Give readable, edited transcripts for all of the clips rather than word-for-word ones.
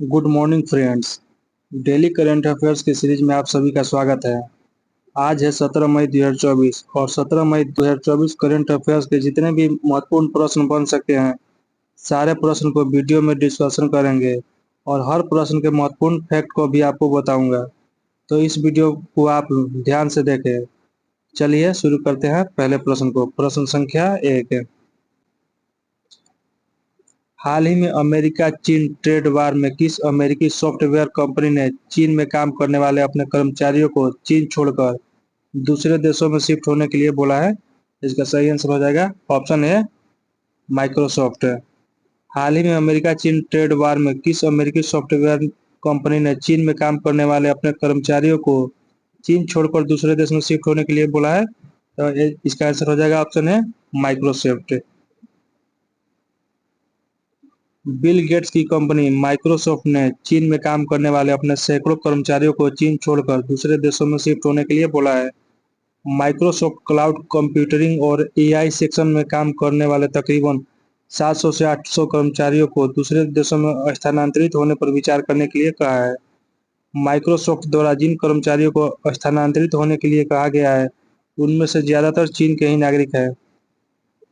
Good morning friends. Daily current affairs की series में आप सभी का स्वागत है। आज है 17 मई 2024 और 17 मई 2024 करंट अफेयर्स के जितने भी महत्वपूर्ण प्रश्न बन सकते हैं, सारे प्रश्न को वीडियो में डिस्कशन करेंगे और हर प्रश्न के महत्वपूर्ण फैक्ट को भी आपको बताऊंगा। तो इस वीडियो को आप ध्यान से देखें। चलिए शुरू करते हैं पहले प्रश्न को। प्रश्न संख्या 1। हाल ही में अमेरिका चीन ट्रेड वार में किस अमेरिकी सॉफ्टवेयर कंपनी ने चीन में काम करने वाले अपने कर्मचारियों को चीन छोड़कर दूसरे देशों में शिफ्ट होने के लिए बोला है? इसका सही आंसर हो जाएगा ऑप्शन ए, माइक्रोसॉफ्ट। हाल ही में अमेरिका चीन ट्रेड वार में किस अमेरिकी सॉफ्टवेयर कंपनी ने चीन में काम करने वाले अपने कर्मचारियों को चीन छोड़कर दूसरे देश में शिफ्ट होने के लिए बोला है? तो इसका आंसर हो जाएगा option A, Microsoft. Bill Gates की कंपनी माइक्रोसॉफ्ट ने चीन में काम करने वाले अपने सैकड़ों कर्मचारियों को चीन छोड़कर दूसरे देशों में शिफ्ट होने के लिए बोला है। माइक्रोसॉफ्ट क्लाउड कंप्यूटिंग और एआई सेक्शन में काम करने वाले तकरीबन 700 से 800 कर्मचारियों को दूसरे देशों में स्थानांतरित होने पर विचार करने के लिए कहा है। माइक्रोसॉफ्ट द्वारा जिन कर्मचारियों को स्थानांतरित होने के लिए कहा गया है, उनमें से ज्यादातर चीन के ही नागरिक हैं।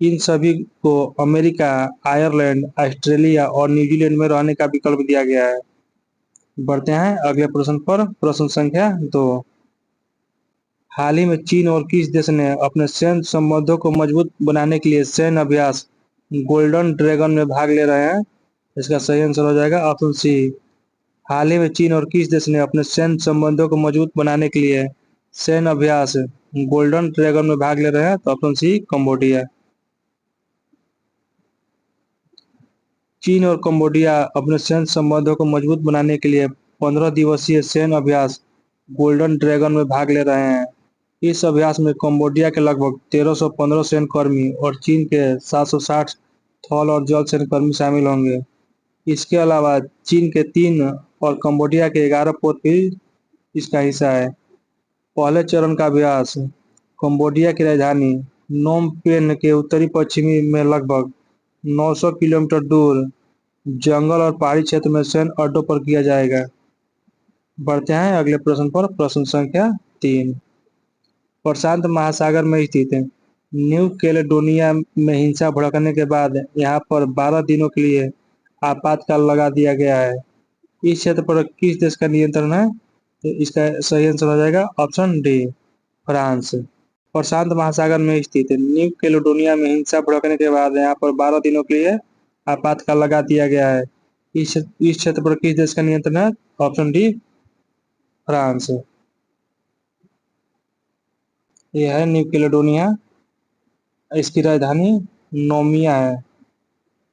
इन सभी को अमेरिका, आयरलैंड, ऑस्ट्रेलिया और न्यूजीलैंड में रहने का विकल्प दिया गया है। बढ़ते हैं अगले प्रश्न पर। प्रश्न संख्या 2। हाल ही में चीन और किस देश ने अपने सैन्य संबंधों को मजबूत बनाने के लिए सैन्य अभ्यास गोल्डन ड्रैगन में भाग ले रहे हैं? इसका सही आंसर हो जाएगा ऑप्शन सी। हाल ही में चीन और किस देश ने अपने सैन्य संबंधों को मजबूत बनाने के लिए सैन्य अभ्यास गोल्डन ड्रैगन में भाग ले रहे हैं? तो ऑप्शन सी, कंबोडिया। चीन और कंबोडिया अपने सैन्य संबंधों को मजबूत बनाने के लिए 15 दिवसीय सैन्य अभ्यास गोल्डन ड्रैगन में भाग ले रहे हैं। इस अभ्यास में कंबोडिया के लगभग 1315 सैन्य कर्मी और चीन के 760 थल और जल सैन्य कर्मी शामिल होंगे। इसके अलावा चीन के 3 और कंबोडिया के 11 पोत भी इसका हिस्सा है। पहले चरण का अभ्यास कंबोडिया की राजधानी नोम पेन के उत्तरी पश्चिमी में लगभग 900 किलोमीटर दूर जंगल और पहाड़ी क्षेत्र में सैन्य अड्डों पर किया जाएगा। बढ़ते हैं अगले प्रश्न पर। प्रश्न संख्या 3। प्रशांत महासागर में स्थित न्यू कैलेडोनिया में हिंसा भड़कने के बाद यहां पर 12 दिनों के लिए आपातकाल लगा दिया गया है। इस क्षेत्र पर किस देश का नियंत्रण है? तो इसका सही आंसर हो जाएगा ऑप्शन डी, फ्रांस। प्रशांत महासागर में स्थित न्यू कैलेडोनिया में हिंसा भड़कने के बाद यहाँ पर 12 दिनों के लिए आपातकाल लगा दिया गया है। इस क्षेत्र पर किस देश का नियंत्रण है? Option D, France. यह है न्यू कैलेडोनिया। इसकी राजधानी नोमिया है।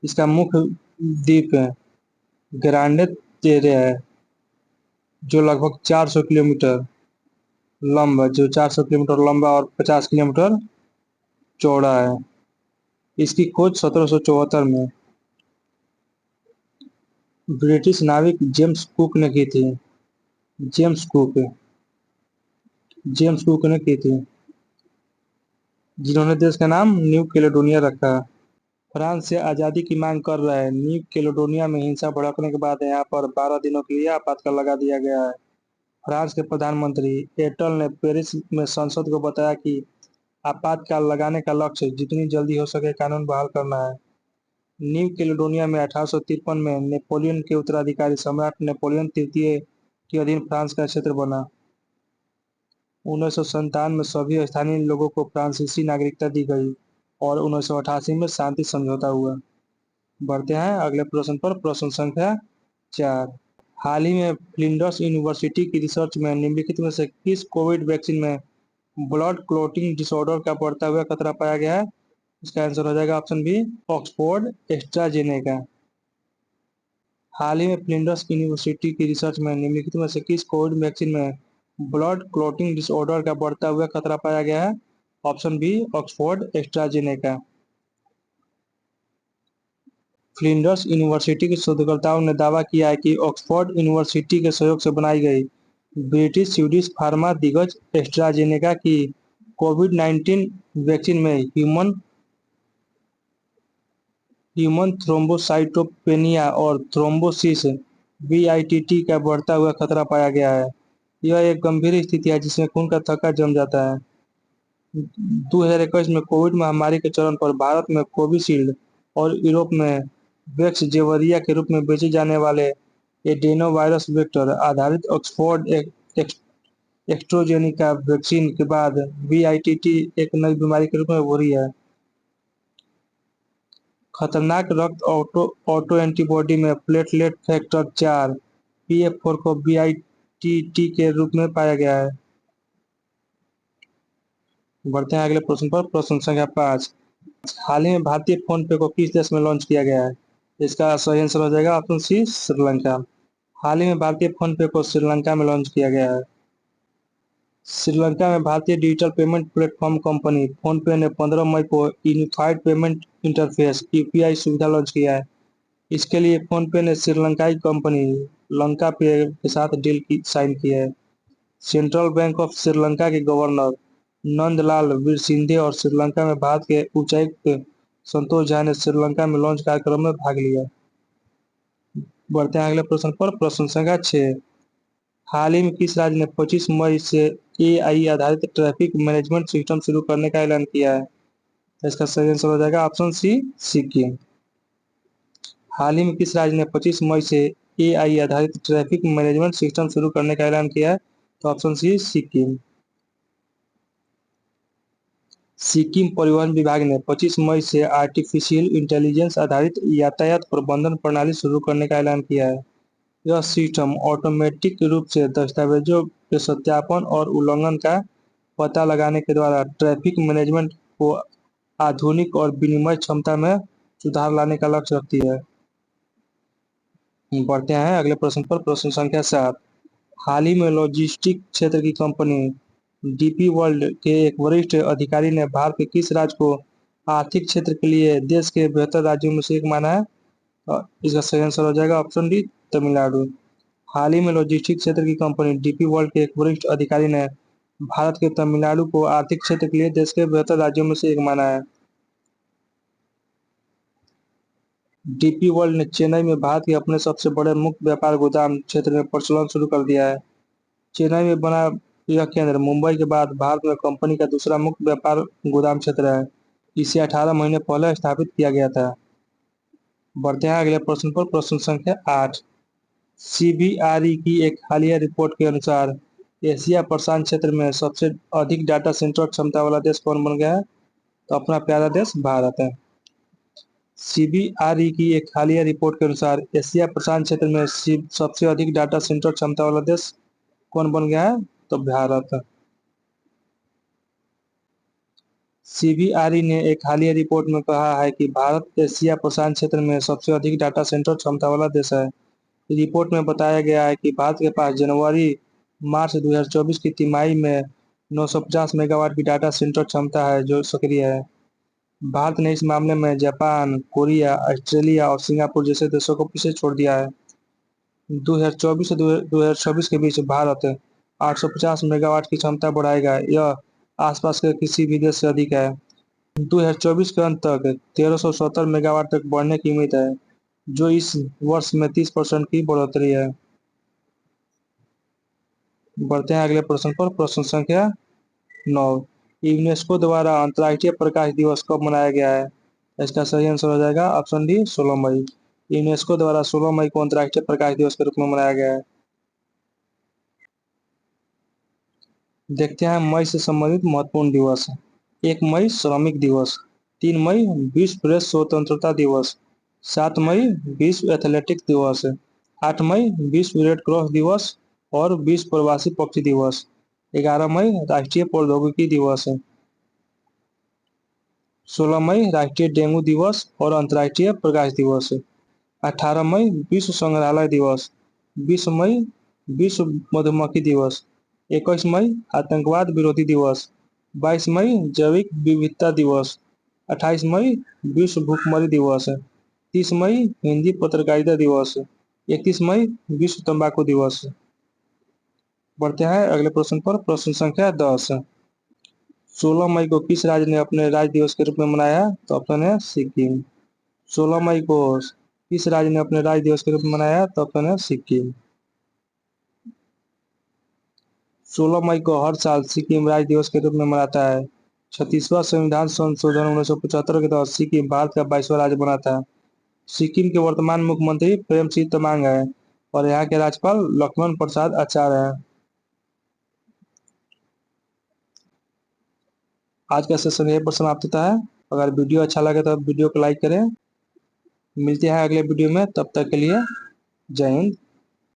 इसका मुख्य द्वीप ग्रांडे तेरे है, जो लगभग 400 किलोमीटर जो 400 किलोमीटर लंबा और 50 किलोमीटर चौड़ा है। इसकी खोज 1774 में ब्रिटिश नाविक जेम्स कुक ने की थी। जेम्स कुक जेम्स कुक ने की थी, जिन्होंने देश का नाम न्यू कैलेडोनिया रखा। फ्रांस से आज़ादी की मांग कर रहे न्यू कैलेडोनिया में हिंसा भड़कने के बाद यहाँ पर 12 दिनों के लिए आपातकाल लगा दिया गया है। फ्रांस के प्रधानमंत्री एटल ने पेरिस में संसद को बताया कि आपातकाल लगाने का लक्ष्य जितनी जल्दी हो सके कानून बहाल करना है। न्यू कैलेडोनिया में 1853 में नेपोलियन के उत्तराधिकारी सम्राट नेपोलियन तृतीय के अधीन फ्रांस का क्षेत्र बना। 1957 में सभी स्थानीय लोगों को फ्रांसीसी नागरिकता दी गई और 1988 में शांति समझौता हुआ। बढ़ते हैं अगले प्रश्न पर। प्रश्न संख्या 4। हाल ही में फ्लिंडर्स यूनिवर्सिटी की रिसर्च में निम्नलिखित में से किस कोविड वैक्सीन में ब्लड क्लॉटिंग डिसऑर्डर का बढ़ता हुआ खतरा पाया गया है? इसका आंसर हो जाएगा ऑप्शन बी, ऑक्सफोर्ड एस्ट्राजेनेका। हाल ही में फ्लिंडर्स यूनिवर्सिटी की रिसर्च में निम्नलिखित में से किस कोविड वैक्सीन में ब्लड क्लॉटिंग डिसऑर्डर का बढ़ता हुआ खतरा पाया गया है? Option B, Oxford AstraZeneca. Flinders University के शोधकर्ताओं ने दावा किया है कि ऑक्सफोर्ड यूनिवर्सिटी के सहयोग से बनाई गई ब्रिटिश स्वीडिश फार्मा दिग्गज एस्ट्राजेनेका की कोविड-19 वैक्सीन में ह्यूमन थ्रोम्बोसाइटोपेनिया और थ्रोम्बोसिस VITT का बढ़ता हुआ खतरा पाया गया है। यह एक गंभीर स्थिति है जिसमें खून का थक्का जम जाता है। 2021 में कोविड महामारी के चरण पर भारत में कोविशील्ड और यूरोप में वेक्सजेवरिया के रूप में बेचे जाने वाले एडेनो वायरस वेक्टर आधारित ऑक्सफोर्ड एस्ट्राजेनेका वैक्सीन के बाद VITT एक नई बीमारी के रूप में उभरी है। खतरनाक रक्त ऑटो एंटीबॉडी में प्लेटलेट फैक्टर 4 PF4 को VITT के रूप में पाया गया है। बढ़ते हैं अगले प्रश्न पर। प्रश्न संख्या 5। हाल ही में भारतीय फोन पे को किस देश में लॉन्च किया गया है? इसका सही आंसर हो जाएगा ऑप्शन सी, श्रीलंका। हाल ही में भारतीय फोन पे को श्रीलंका में लॉन्च किया गया है। श्रीलंका में भारतीय digital payment platform company phone पे ने 15 मई को यूनिफाइड पेमेंट इंटरफेस (UPI) सुविधा लॉन्च किया है। इसके लिए फोन पे ने श्रीलंकाई कंपनी लंका पे के साथ डील साइन की है। सेंट्रल बैंक ऑफ श्रीलंका के गवर्नर नंदलाल वीरसिंहे और श्रीलंका में भारत के उच्चायुक्त संतोष झा ने श्रीलंका में लॉन्च कार्यक्रम में भाग लिया। बढ़ते हैं अगले प्रश्न पर। प्रश्न संख्या 6। हाल ही में किस राज्य ने 25 मई से AI आधारित ट्रैफिक मैनेजमेंट सिस्टम शुरू करने का ऐलान किया है? इसका सही आंसर हो जाएगा ऑप्शन सी, सिक्किम। हाल ही में किस राज्य ने 25 मई से AI आधारित ट्रैफिक मैनेजमेंट सिस्टम शुरू करने का ऐलान किया है? तो ऑप्शन सी, सिक्किम। सिक्किम परिवहन विभाग ने 25 मई से आर्टिफिशियल इंटेलिजेंस आधारित यातायात प्रबंधन प्रणाली शुरू करने का ऐलान किया है। यह सिस्टम ऑटोमेटिक रूप से दस्तावेजों के सत्यापन और उल्लंघन का पता लगाने के द्वारा ट्रैफिक मैनेजमेंट को आधुनिक और विनिमय क्षमता में सुधार लाने का लक्ष्य रखती है। बढ़ते हैं अगले प्रश्न पर। प्रश्न संख्या 7। हाल ही में लॉजिस्टिक क्षेत्र की कंपनी DP वर्ल्ड के एक वरिष्ठ अधिकारी ने भारत के किस राज्य को आर्थिक क्षेत्र के लिए देश के बेहतर राज्यों में से एक माना है? इसका सही आंसर हो जाएगा ऑप्शन डी, तमिलनाडु। हाल ही में लॉजिस्टिक क्षेत्र की कंपनी DP वर्ल्ड के एक वरिष्ठ अधिकारी ने भारत के तमिलनाडु को आर्थिक क्षेत्र के लिए देश के बेहतर राज्यों में से एक माना है। DP वर्ल्ड ने चेन्नई में भारत के अपने सबसे बड़े मुक्त व्यापार गोदाम क्षेत्र में प्रचलन शुरू कर दिया है। चेन्नई में बना यह केंद्र मुंबई के बाद भारत में कंपनी का दूसरा मुक्त व्यापार गोदाम क्षेत्र है। इसे 18 महीने पहले स्थापित किया गया था। बढ़ते हैं अगले प्रश्न पर। प्रश्न संख्या 8। CBRE की एक हालिया रिपोर्ट के अनुसार एशिया प्रशांत क्षेत्र में सबसे अधिक डाटा सेंटर क्षमता वाला देश कौन बन गया है? तो अपना प्यारा देश भारत है। CBRE की एक हालिया रिपोर्ट के अनुसार एशिया प्रशांत क्षेत्र में सबसे अधिक डाटा सेंटर क्षमता वाला देश कौन बन गया है? तो भारत। CBRE ने एक हालिया रिपोर्ट में कहा है कि भारत एशिया प्रशांत क्षेत्र में सबसे अधिक डाटा सेंटर क्षमता वाला देश है। रिपोर्ट में बताया गया है कि भारत के पास जनवरी-मार्च 2024 की तिमाही में 950 मेगावाट की डाटा सेंटर क्षमता है जो सक्रिय है। भारत ने इस मामले में जापान, कोरिया, ऑस्ट्रेलिया और सिंगापुर जैसे देशों को पीछे छोड़ दिया है। 2024 से 2026 के बीच भारत 850 मेगावाट की क्षमता बढ़ाएगा। यह आसपास के किसी भी देश से अधिक है। 2024 के अंत तक 1370 मेगावाट तक बढ़ने की उम्मीद है, जो इस वर्ष में 30% की बढ़ोतरी है। बढ़ते हैं अगले प्रश्न पर। प्रश्न संख्या 9। यूनेस्को द्वारा अंतर्राष्ट्रीय प्रकाश दिवस कब मनाया गया है? इसका सही आंसर हो जाएगा ऑप्शन डी, 16 मई। यूनेस्को द्वारा 16 मई को अंतर्राष्ट्रीय प्रकाश दिवस के रूप में मनाया गया है। देखते हैं मई से संबंधित महत्वपूर्ण दिवस। 1 मई श्रमिक दिवस, 3 मई विश्व प्रेस स्वतंत्रता दिवस, 7 मई विश्व एथलेटिक्स दिवस, 8 मई विश्व रेड क्रॉस दिवस और विश्व प्रवासी पक्षी दिवस, 11 मई राष्ट्रीय प्रौद्योगिकी दिवस, 16 मई राष्ट्रीय डेंगू दिवस और अंतर्राष्ट्रीय प्रकाश दिवस, 18 मई विश्व संग्रहालय दिवस, 20 मई विश्व मधुमक्खी दिवस, 21 मई आतंकवाद विरोधी दिवस, 22 मई जैविक विविधता दिवस, 28 मई विश्व भूखमरी दिवस, 30 मई हिंदी पत्रकारिता दिवस, 31 मई विश्व तंबाकू दिवस। बढ़ते हैं अगले प्रश्न पर। प्रश्न संख्या 10। 16 मई को किस राज्य ने अपने राज्य दिवस के रूप में मनाया? तो ऑप्शन है सिक्किम। 16 मई को इस राज्य ने अपने राज्य दिवस के रूप में मनाया तो ऑप्शन है सिक्किम। 16 मई को हर साल सिक्किम राज्य दिवस के रूप में मनाता है। 36वां संविधान संशोधन 1975 के तहत सिक्किम भारत का 22वां राज्य बना था। सिक्किम के वर्तमान मुख्यमंत्री प्रेम सिंह तमांग है और यहाँ के राज्यपाल लक्ष्मण प्रसाद आचार्य हैं। आज का सेशन यहीं पर समाप्त होता है। अगर वीडियो अच्छा लगे तो वीडियो को लाइक करें। मिलते हैं अगले वीडियो में, तब तक के लिए जय हिंद।